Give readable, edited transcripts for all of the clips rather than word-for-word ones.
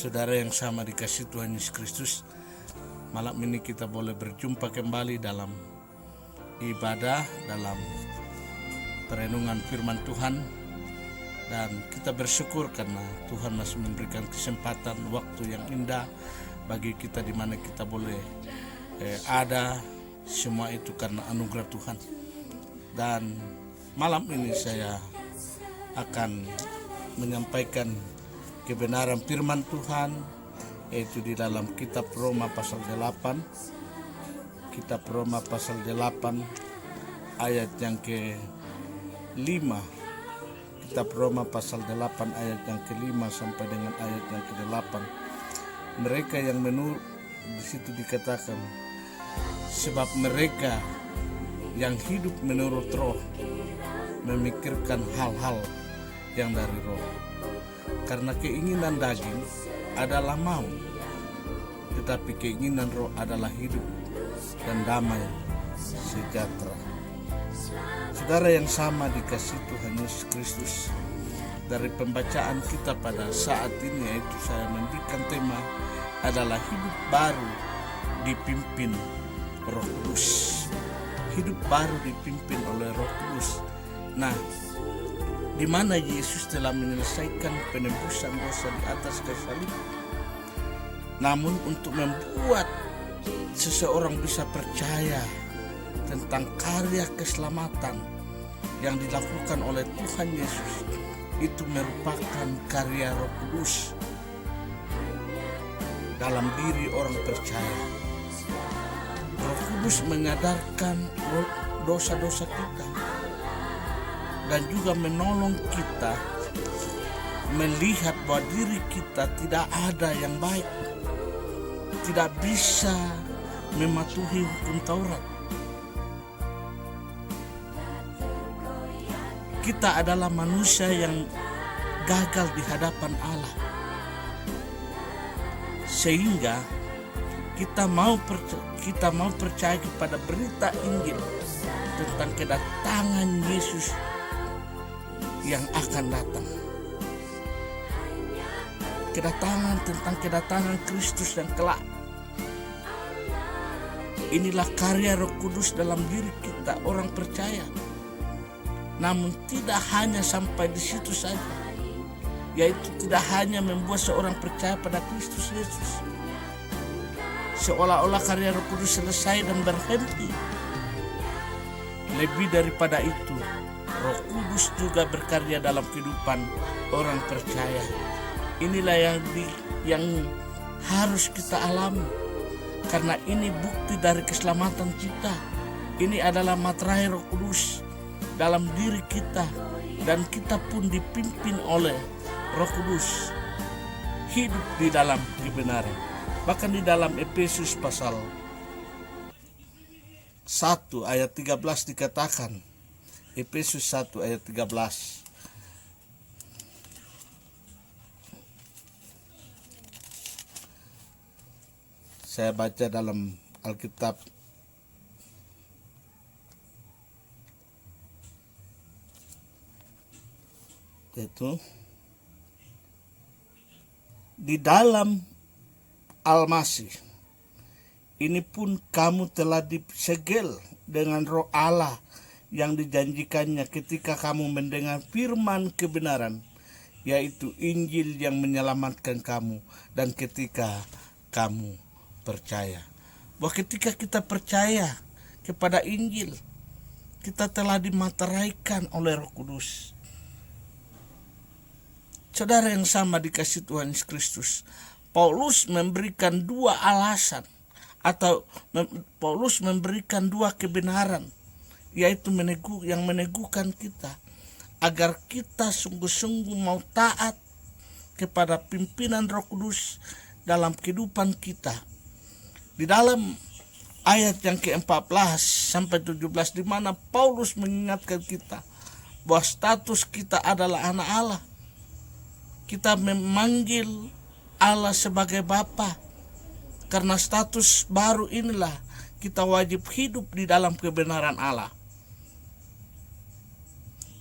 Saudara yang sama dikasih Tuhan Yesus Kristus, malam ini kita boleh berjumpa kembali dalam ibadah, dalam perenungan firman Tuhan. Dan kita bersyukur karena Tuhan masih memberikan kesempatan waktu yang indah bagi kita, di mana kita boleh ada. Semua itu karena anugerah Tuhan. Dan malam ini saya akan menyampaikan kebenaran firman Tuhan, yaitu di dalam kitab Roma pasal 8. Kitab Roma pasal 8 ayat yang ke-5. Kitab Roma pasal 8 ayat yang ke-5 sampai dengan ayat yang ke-8. Mereka yang menurut, di situ dikatakan, sebab mereka yang hidup menurut roh memikirkan hal-hal yang dari roh. Karena keinginan daging adalah maut, tetapi keinginan roh adalah hidup dan damai sejahtera. Saudara yang sama dikasih Tuhan Yesus Kristus, dari pembacaan kita pada saat ini, yaitu saya memberikan tema adalah hidup baru dipimpin Roh Kudus. Hidup baru dipimpin oleh Roh Kudus. Nah, di mana Yesus telah menyelesaikan penebusan dosa di atas kayu salib. Namun untuk membuat seseorang bisa percaya tentang karya keselamatan yang dilakukan oleh Tuhan Yesus, itu merupakan karya Roh Kudus dalam diri orang percaya. Roh Kudus menyadarkan dosa-dosa kita dan juga menolong kita melihat bahwa diri kita tidak ada yang baik, tidak bisa mematuhi hukum Taurat. Kita adalah manusia yang gagal di hadapan Allah, sehingga kita mau percaya kepada berita Injil tentang kedatangan Yesus yang akan datang. Kedatangan Kristus yang kelak. Inilah karya Roh Kudus dalam diri kita, orang percaya. Namun tidak hanya sampai di situ saja, yaitu tidak hanya membuat seorang percaya pada Kristus Yesus seolah-olah karya Roh Kudus selesai dan berhenti. Lebih daripada itu, Roh Kudus juga berkarya dalam kehidupan orang percaya. Inilah yang harus kita alami, karena ini bukti dari keselamatan kita. Ini adalah materai Roh Kudus dalam diri kita, dan kita pun dipimpin oleh Roh Kudus hidup di dalam kebenaran. Bahkan di dalam Efesus pasal 1 ayat 13 dikatakan, Efesus 1 ayat 13, saya baca dalam Alkitab. Yaitu di dalam Al-Masih ini pun kamu telah disegel dengan Roh Allah yang dijanjikannya ketika kamu mendengar firman kebenaran, yaitu Injil yang menyelamatkan kamu, dan ketika kamu percaya. Bahwa ketika kita percaya kepada Injil, kita telah dimateraikan oleh Roh Kudus. Saudara yang sama dikasih Tuhan Yesus Kristus, Paulus memberikan dua alasan, atau Paulus memberikan dua kebenaran, yaitu yang meneguhkan kita agar kita sungguh-sungguh mau taat kepada pimpinan Roh Kudus dalam kehidupan kita. Di dalam ayat yang ke-14 sampai 17, di mana Paulus mengingatkan kita bahwa status kita adalah anak Allah. Kita memanggil Allah sebagai Bapa. Karena status baru inilah kita wajib hidup di dalam kebenaran Allah.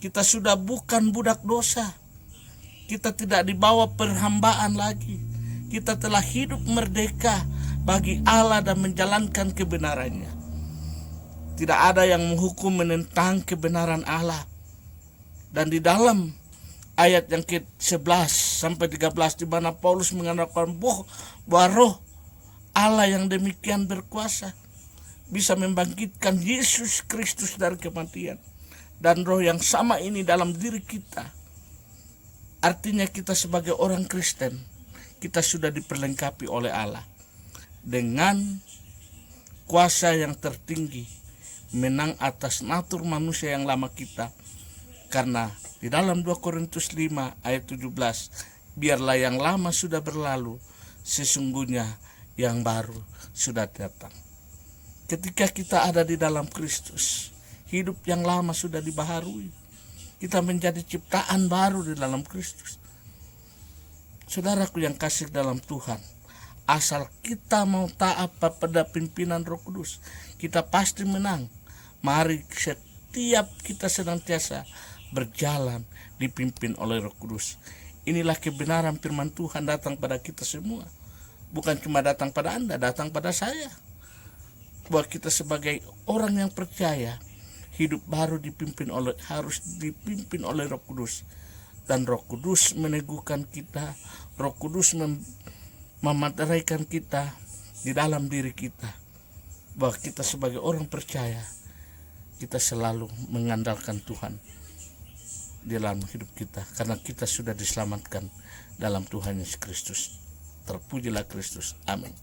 Kita sudah bukan budak dosa. Kita tidak dibawa perhambaan lagi. kita telah hidup merdeka bagi Allah dan menjalankan kebenarannya. Tidak ada yang menghukum menentang kebenaran Allah. Dan di dalam ayat yang ke-11 sampai 13 di mana Paulus mengatakan bahwa roh Allah yang demikian berkuasa bisa membangkitkan Yesus Kristus dari kematian. Dan roh yang sama ini dalam diri kita. Artinya kita sebagai orang Kristen, kita sudah diperlengkapi oleh Allah dengan kuasa yang tertinggi, menang atas natur manusia yang lama kita. Karena di dalam 2 Korintus 5 ayat 17, biarlah yang lama sudah berlalu, sesungguhnya yang baru sudah datang. Ketika kita ada di dalam Kristus, hidup yang lama sudah dibaharui. Kita menjadi ciptaan baru di dalam Kristus. Saudaraku yang kasih dalam Tuhan, asal kita mau taat pada pimpinan Roh Kudus, kita pasti menang. Mari setiap kita senantiasa berjalan dipimpin oleh Roh Kudus. Inilah kebenaran firman Tuhan datang pada kita semua. Bukan cuma datang pada Anda, datang pada saya. Bahwa kita sebagai orang yang percaya, hidup baru harus dipimpin oleh Roh Kudus. Dan Roh Kudus meneguhkan kita, Roh Kudus memateraikan kita di dalam diri kita. Bahwa kita sebagai orang percaya, kita selalu mengandalkan Tuhan di dalam hidup kita. Karena kita sudah diselamatkan dalam Tuhan Yesus Kristus. Terpujilah Kristus. Amin.